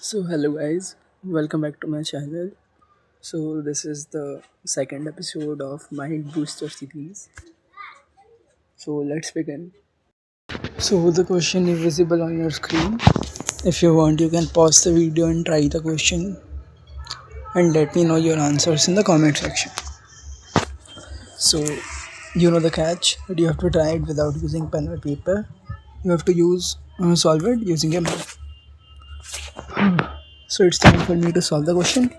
So hello guys, welcome back to my channel. So this is the second episode of Mind Booster series. So let's begin. So the question is visible on your screen. If you want, you can pause the video and try the question and let me know your answers in the comment section. So you know the catch that you have to try it without using pen or paper. You have to solve it using a map. So it's time for me to solve the question.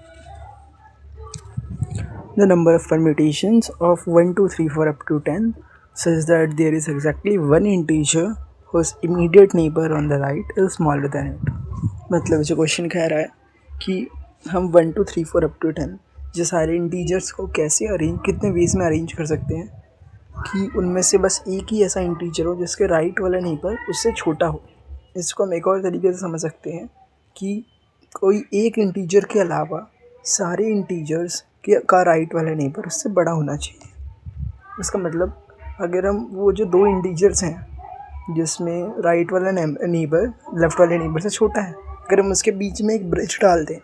The number of permutations of 1, 2, 3, 4 up to 10 says that there is exactly one integer whose immediate neighbor on the right is smaller than it. मतलब जो question कह रहा है कि हम 1, 2, 3, 4 up to 10 ये सारे integers को कैसे कितने वेज में अरेंज कर सकते हैं कि उनमें से बस एक ही ऐसा इंटीजर हो जिसके राइट वाला नेबर उससे छोटा हो. इसको हम एक और तरीके से समझ सकते हैं कि कोई एक इंटीजर के अलावा सारे इंटीजर्स का राइट वाला नेबर उससे बड़ा होना चाहिए. इसका मतलब अगर हम वो जो दो इंटीजर्स हैं जिसमें राइट वाला नेबर लेफ़्ट वाले नेबर से छोटा है, अगर हम उसके बीच में एक ब्रिज डाल दें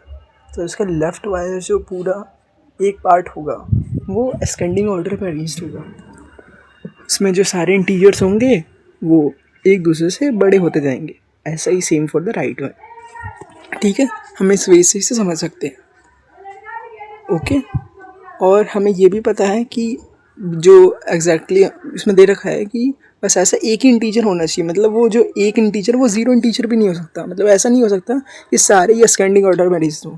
तो उसका लेफ़्ट वाला जो पूरा एक पार्ट होगा वो एस्केंडिंग ऑर्डर में अरेंज होगा. उसमें जो सारे इंटीजर्स होंगे वो एक दूसरे से बड़े होते जाएंगे. ऐसा ही same for the right one. ठीक है, हम इस वे से इसे समझ सकते हैं. ओके. और हमें ये भी पता है कि जो एग्जैक्टली इसमें दे रखा है कि बस ऐसा एक ही इंटीजर होना चाहिए. मतलब वो जो एक इंटीजर वो ज़ीरो इंटीजर भी नहीं हो सकता. मतलब ऐसा नहीं हो सकता कि सारे ही असेंडिंग ऑर्डर में अरेंज हों.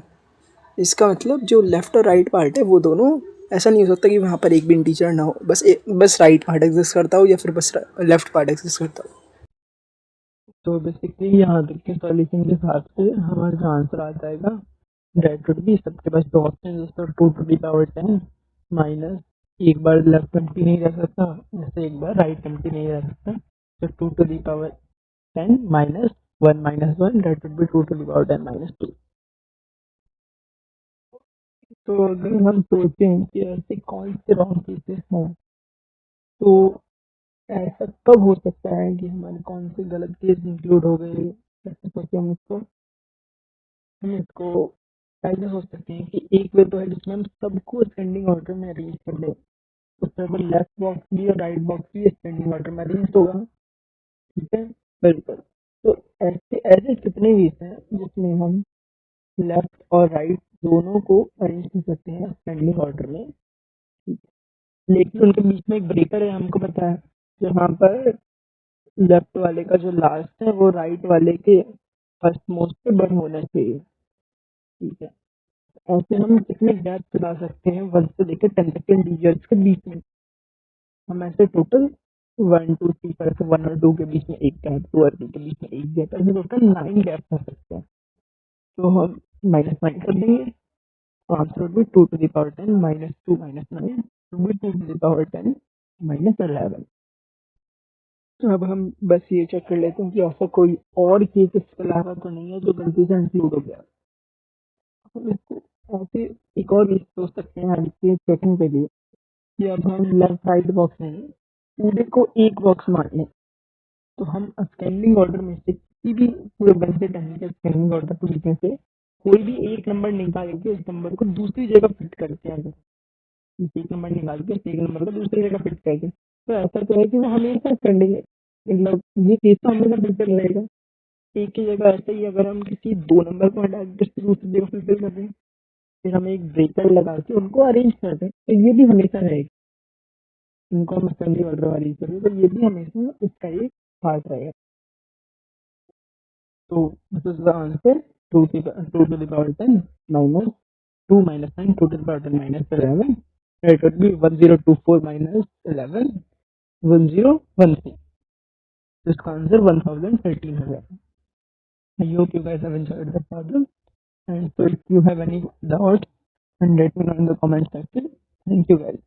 इसका मतलब जो लेफ़्ट और राइट पार्ट है वो दोनों ऐसा नहीं हो सकता कि वहाँ पर एक भी इंटीजर ना हो. बस राइट पार्ट एग्जिस्ट करता हो या फिर बस लेफ़्ट पार्ट एग्जिस्ट करता हो. तो बेसिकली यहाँ तक के सॉल्यूशन के हिसाब से हमारा जो आंसर आ जाएगा दैट वुड बी, सबके पास दो ऑप्शन जैसे 2 to the power 10 माइनस एक बार लेफ्ट एम्प्टी नहीं रह सकता, जैसे एक बार राइट एम्प्टी नहीं रह सकता. तो 2 to the power 10 minus 1 minus 1 that would be 2 to the power 10 minus 2. तो अगर हम सोचें कि ऐसे कौन से रॉन्ग केसेस हैं तो ऐसा कब हो सकता है कि हमारे कौन से गलत केस इंक्लूड हो गए. कैसे सोचें हम इसको ऐसे सोच सकते हैं कि एक वे तो है जिसमें हम सबको असेंडिंग ऑर्डर में अरेंज कर ले. उसमें अगर लेफ्ट बॉक्स भी और राइट बॉक्स भी असेंडिंग ऑर्डर में अरेंज होगा. ठीक है, बिल्कुल. तो ऐसे ऐसे कितने वेज हैं जिसमें हम लेफ्ट और राइट दोनों को अरेंज कर सकते हैं असेंडिंग ऑर्डर में. ठीक है, लेकिन उनके बीच में एक ब्रेकर है, हमको पता है. जहाँ पर लेफ्ट वाले का जो लास्ट है वो राइट वाले के फर्स्ट मोस्ट पे बर्न होना चाहिए. ठीक है, ऐसे हम कितने गैप चला सकते हैं 1 से लेकर 10 तक के इंटीजर्स के बीच में. हम ऐसे टोटल 1, 2, 3 पर ऐसे 1 और 2 के बीच में एक गैप, 2 और 3 के बीच में एक गैप, ऐसे टोटल 9 गैप आ सकते हैं. तो हम -9 कर देंगे. Answer would be 2 to the power 10 minus 2 minus 9 would be 2 to the power 10 minus 11. तो अब हम बस ये चेक कर लेते हैं कि ऐसा कोई और केस इसके अलावा तो नहीं है जो गलती से इंक्लूड हो गया. हम इसको ऐसे एक और भी सोच सकते हैं इसके चेकिंग के लिए कि अब हम लेफ्ट राइट बॉक्स में पूरे को एक बॉक्स मान लें. तो हम असेंडिंग ऑर्डर में से किसी भी पूरे 1 से 10 के असेंडिंग ऑर्डर के बीच में से कोई भी एक नंबर निकाल के उस नंबर को दूसरी जगह फिट करते हैं. अगर एक नंबर निकाल के एक नंबर को दूसरी जगह फिट करके तो ऐसा तो है कि वो हमेशा असेंडिंग, मतलब ये केस तो हमेशा फिट रहेगा. एक ही जगह ऐसे ही अगर हम किसी दो नंबर को हटा के दूसरी जगह फिल कर दें फिर हम एक ब्रेकर लगा के उनको अरेंज कर दें तो ये भी हमेशा रहेगा. उनको हम असेंडिंग ऑर्डर अरेंज करें तो ये भी हमेशा इसका एक पार्ट रहेगा. So this is the answer 2 to the power 10 minus 2 minus 9 2 to the power 10 minus 11. It would be 1024 minus 11 1013. This answer 1013 है. I hope you guys have enjoyed the problem, and so if you have any doubts, then let me know in the comment section. Thank you guys.